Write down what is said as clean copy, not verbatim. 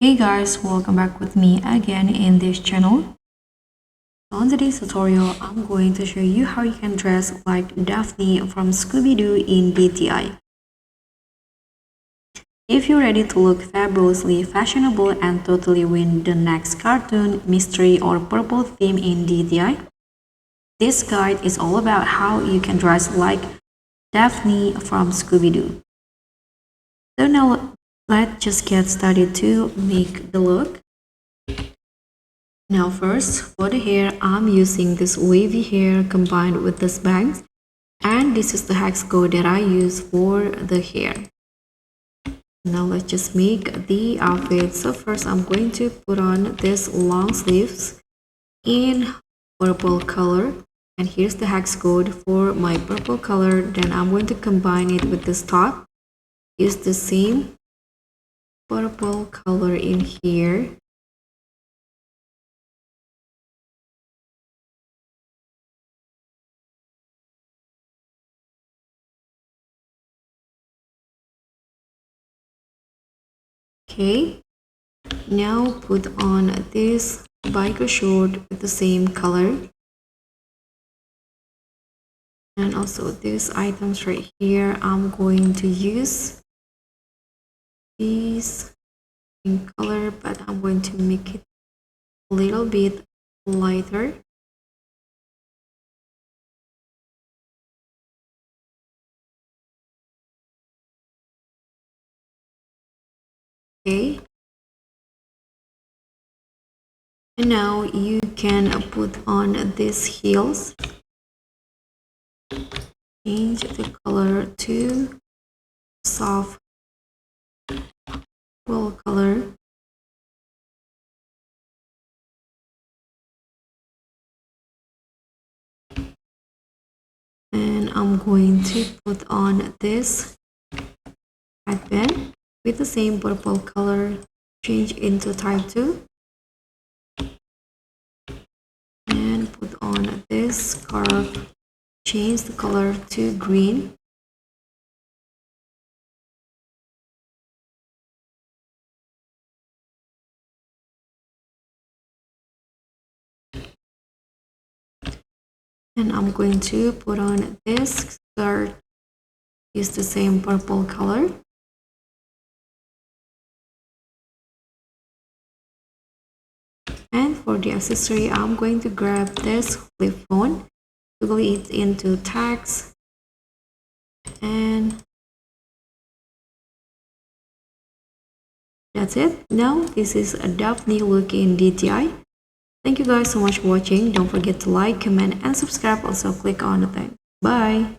Hey guys, welcome back with me again in this channel. So on today's tutorial, I'm going to show you how you can dress like Daphne from Scooby-Doo in DTI. If you're ready to look fabulously fashionable and totally win the next cartoon, mystery or purple theme in DTI, this guide is all about how you can dress like Daphne from Scooby-Doo. So now let's just get started to make the look. Now first, for the hair, I'm using this wavy hair combined with this bangs, and this is the hex code that I use for the hair. Now let's just make the outfit. So first I'm going to put on this long sleeves in purple color, and here's the hex code for my purple color. Then I'm going to combine it with this top. Use the same purple color in here. Okay, now put on this biker short with the same color, and also these items right here. I'm going to use these in color, but I'm going to make it a little bit lighter. Okay, and now you can put on these heels. Change the color to soft wool color. And I'm going to put on this headband with the same purple color. Change into type 2. And put on this scarf. Change the color to green. And I'm going to put on this skirt. Use the same purple color. And for the accessory, I'm going to grab this flip phone, toggle it into tags, and that's it. Now this is a Daphne look in DTI. Thank you guys so much for watching. Don't forget to like, comment, and subscribe. Also click on the thing. Bye.